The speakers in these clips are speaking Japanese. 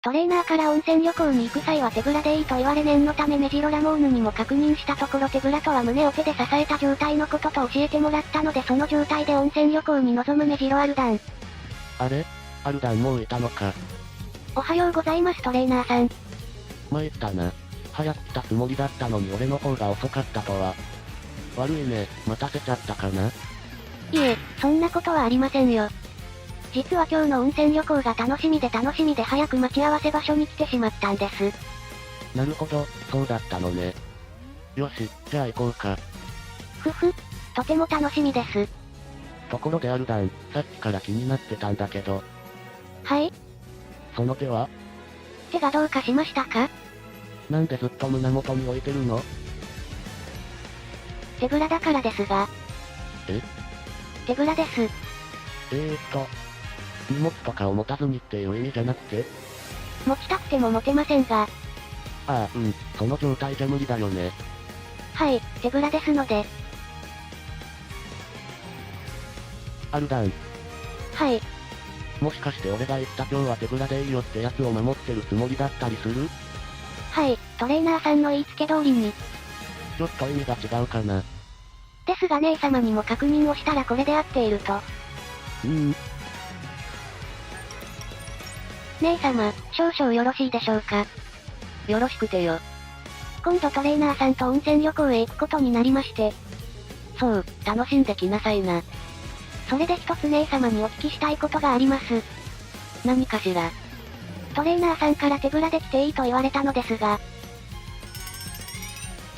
トレーナーから温泉旅行に行く際は手ぶらでいいと言われ念のためメジロラモーヌにも確認したところ手ぶらとは胸を手で支えた状態のことと教えてもらったのでその状態で温泉旅行に臨むメジロアルダン。あれ？アルダンもういたのか。おはようございますトレーナーさん。参ったな。早く来たつもりだったのに俺の方が遅かったとは。悪いね、待たせちゃったかな。いえ、そんなことはありませんよ。実は今日の温泉旅行が楽しみで早く待ち合わせ場所に来てしまったんです。なるほど、そうだったのね。よし、じゃあ行こうか。とても楽しみです。ところでアルダン、さっきから気になってたんだけど。はい？その手は？手がどうかしましたか？なんでずっと胸元に置いてるの？手ぶらだからですが。え？手ぶらです。荷物とかを持たずにっていう意味じゃなくて？持ちたくても持てませんが。ああ、その状態じゃ無理だよね。はい、手ぶらですので。アルダン。はい。もしかして俺が言った今日は手ぶらでいいよってやつを守ってるつもりだったりする？はい、トレーナーさんの言いつけ通りに。ちょっと意味が違うかな。ですが姉様にも確認をしたらこれで合っていると。姉様、少々よろしいでしょうか。よろしくてよ。今度トレーナーさんと温泉旅行へ行くことになりまして。そう、楽しんできなさいな。それで一つ姉様にお聞きしたいことがあります。何かしら。トレーナーさんから手ぶらで来ていいと言われたのですが。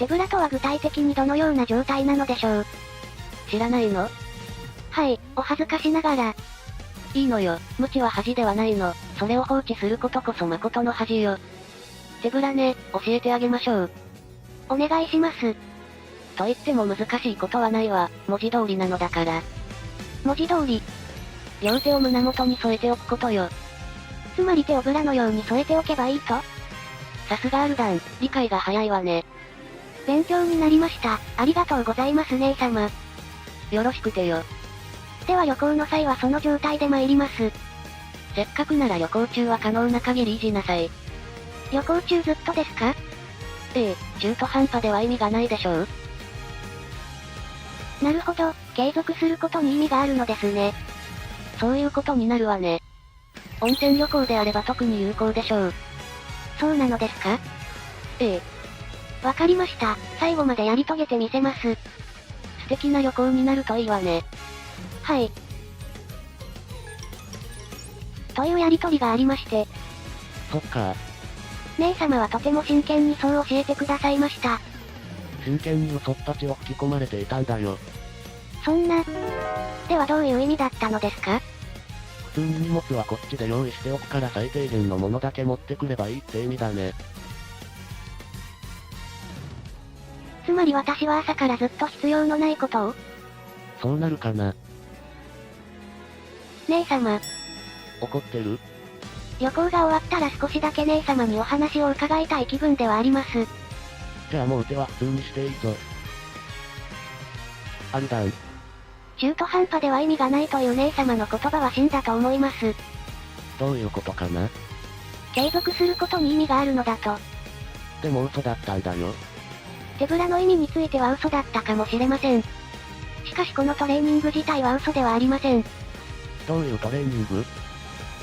手ぶらとは具体的にどのような状態なのでしょう。知らないの？はい、お恥ずかしながら。いいのよ、無知は恥ではないの。それを放置することこそ誠の恥よ。手ぶらね、教えてあげましょう。お願いします。と言っても難しいことはないわ、文字通りなのだから。文字通り。両手を胸元に添えておくことよ。つまり手をブラのように添えておけばいいと？さすがアルダン、理解が早いわね。勉強になりました。ありがとうございます姉様。よろしくてよ。では旅行の際はその状態で参ります。せっかくなら旅行中は可能な限り維持なさい。旅行中ずっとですか？ええ、中途半端では意味がないでしょう。なるほど、継続することに意味があるのですね。そういうことになるわね。温泉旅行であれば特に有効でしょう。そうなのですか？ええ。わかりました。最後までやり遂げてみせます。素敵な旅行になるといいわね。はい。というやりとりがありまして。そっか。姉様はとても真剣にそう教えてくださいました。真剣に嘘っぱちを吹き込まれていたんだよ。そんな。ではどういう意味だったのですか？普通に荷物はこっちで用意しておくから最低限のものだけ持ってくればいいって意味だね。つまり私は朝からずっと必要のないことを？そうなるかな。姉様。怒ってる？旅行が終わったら少しだけ姉様にお話を伺いたい気分ではあります。じゃあもう手は普通にしていいぞ。アルダン。中途半端では意味がないという姉様の言葉は真だと思います。どういうことかな？継続することに意味があるのだと。でも嘘だったんだよ。手ぶらの意味については嘘だったかもしれません。しかしこのトレーニング自体は嘘ではありません。どういうトレーニング？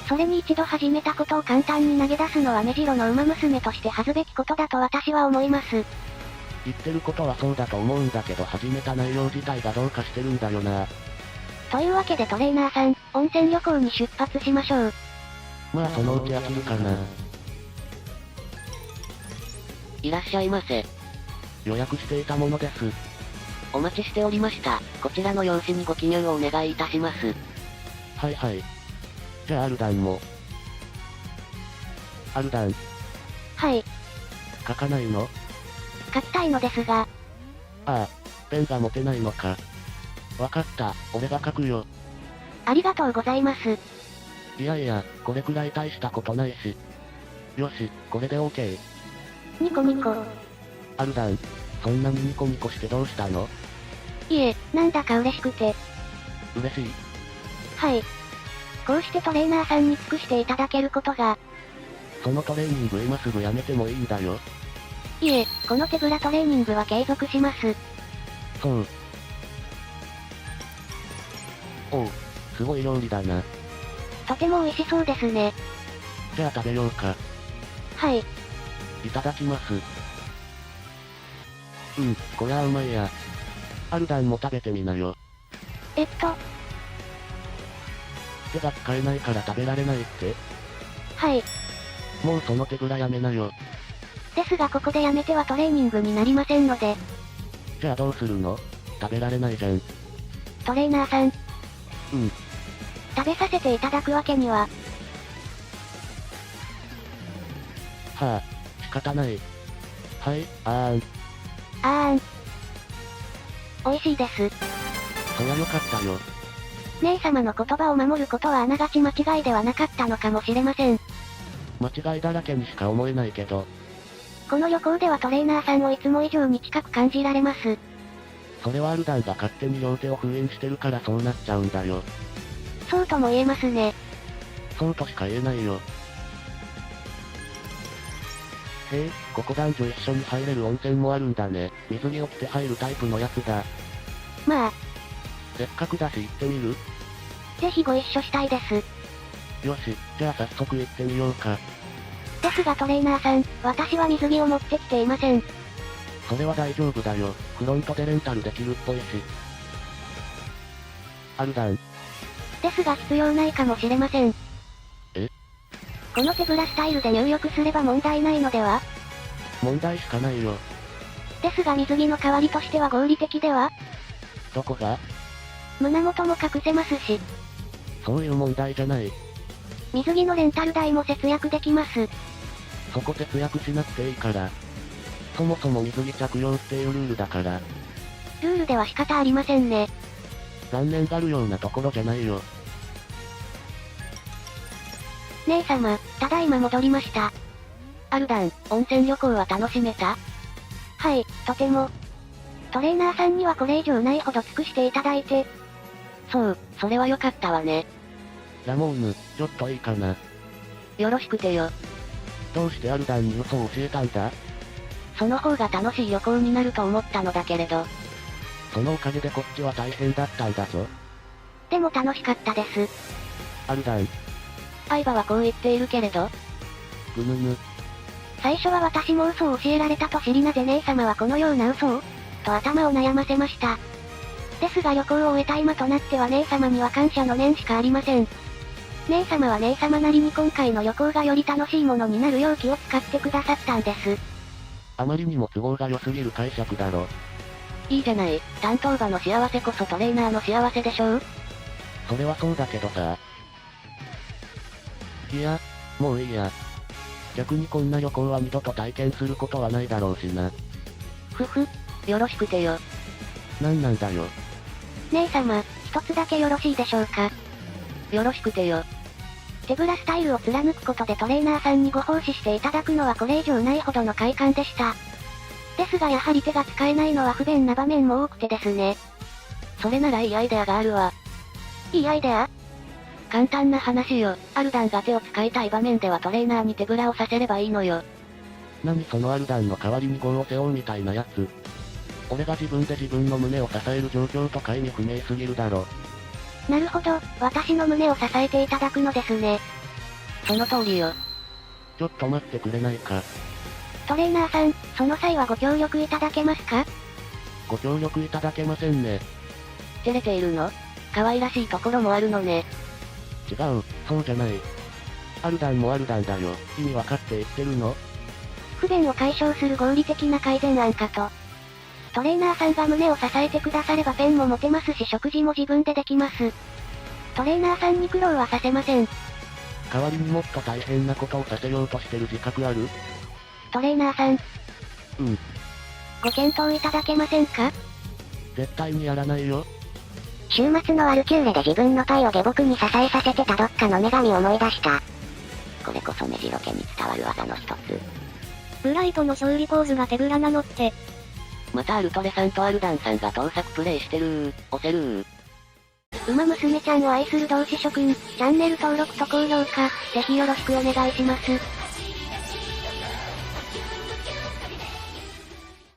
それに一度始めたことを簡単に投げ出すのは目白の馬娘として恥ずべきことだと私は思います。言ってることはそうだと思うんだけど始めた内容自体がどうかしてるんだよな。というわけでトレーナーさん、温泉旅行に出発しましょう。まあそのうち飽きるかな。いらっしゃいませ。予約していたものです。お待ちしておりました。こちらの用紙にご記入をお願いいたします。はいはい。じゃあアルダンも。アルダン。はい。書かないの？書きたいのですが。ああ、ペンが持てないのか。わかった、俺が書くよ。ありがとうございます。いやいや、これくらい大したことないし。よし、これで OK。ニコニコ。アルダン、そんなにニコニコしてどうしたの？いえ、なんだか嬉しくて。嬉しい？はい。こうしてトレーナーさんに尽くしていただけることが。そのトレーニング今すぐやめてもいいんだよ。いえ、この手ぶらトレーニングは継続します。そう。おう、すごい料理だな。とても美味しそうですね。じゃあ食べようか。はい。いただきます。こりゃうまいや。アルダンも食べてみなよ。手が使えないから食べられないって？はい。もうその手ぶらやめなよ。ですがここでやめてはトレーニングになりませんので。じゃあどうするの？食べられないじゃん。トレーナーさん。食べさせていただくわけには。はあ、仕方ない。はい、美味しいです。そりゃよかったよ。姉様の言葉を守ることはあながち間違いではなかったのかもしれません。間違いだらけにしか思えないけど。この旅行ではトレーナーさんをいつも以上に近く感じられます。それはアルダンが勝手に両手を封印してるからそうなっちゃうんだよ。そうとも言えますね。そうとしか言えないよ。へえ、ここ男女一緒に入れる温泉もあるんだね。水着を着て入るタイプのやつだ。まあ。せっかくだし行ってみる？ぜひご一緒したいです。よし、じゃあ早速行ってみようか。ですがトレーナーさん、私は水着を持ってきていません。それは大丈夫だよ。フロントでレンタルできるっぽいし。アルダン。ですが必要ないかもしれません。え？この手ぶらスタイルで入浴すれば問題ないのでは？問題しかないよ。ですが水着の代わりとしては合理的では？どこが？胸元も隠せますし。そういう問題じゃない。水着のレンタル代も節約できます。そこ節約しなくていいから。そもそも水着着用っていうルールだから。ルールでは仕方ありませんね。残念がるようなところじゃないよ。姉様、ただいま戻りました。アルダン、温泉旅行は楽しめた？はい、とても。トレーナーさんにはこれ以上ないほど尽くしていただいて。そう、それは良かったわね。ラモーヌ、ちょっといいかな。よろしくてよ。どうしてアルダンに嘘を教えたんだ？その方が楽しい旅行になると思ったのだけれど。そのおかげでこっちは大変だったんだぞ。でも楽しかったです。アルダン。相葉はこう言っているけれど。ぐぬぬ。最初は私も嘘を教えられたと知りなぜ姉様はこのような嘘をと頭を悩ませました。ですが旅行を終えた今となっては姉様には感謝の念しかありません。姉様は姉様なりに今回の旅行がより楽しいものになるよう気を使ってくださったんです。あまりにも都合が良すぎる解釈だろ。いいじゃない、担当馬の幸せこそトレーナーの幸せでしょう？それはそうだけどさ。いや、もういいや。逆にこんな旅行は二度と体験することはないだろうしな。ふふ、よろしくてよ。なんなんだよ。姉様、一つだけよろしいでしょうか。よろしくてよ。手ぶらスタイルを貫くことでトレーナーさんにご奉仕していただくのはこれ以上ないほどの快感でした。ですがやはり手が使えないのは不便な場面も多くてですね。それならいいアイデアがあるわ。いいアイデア？簡単な話よ。アルダンが手を使いたい場面ではトレーナーに手ぶらをさせればいいのよ。何そのアルダンの代わりに業を背負うみたいなやつ。俺が自分で自分の胸を支える状況とか意味不明すぎるだろ。なるほど、私の胸を支えていただくのですね。その通りよ。ちょっと待ってくれないか。トレーナーさん、その際はご協力いただけますか？ご協力いただけませんね。照れているの？可愛らしいところもあるのね。違う、そうじゃない。アルダンもアルダンだよ。意味わかって言ってるの？不便を解消する合理的な改善案かと。トレーナーさんが胸を支えてくださればペンも持てますし食事も自分でできます。トレーナーさんに苦労はさせません。代わりにもっと大変なことをさせようとしてる自覚ある？トレーナーさん。うん。ご検討いただけませんか？絶対にやらないよ。週末のワルキューレで自分の体を下僕に支えさせてたどっかの女神を思い出した。これこそメジロ家に伝わる技の一つ。ブライトの勝利ポーズが手ぶらなのって。またアルトレさんとアルダンさんが盗作プレイしてる押せる馬娘ちゃんを愛する同志諸君、チャンネル登録と高評価、ぜひよろしくお願いします。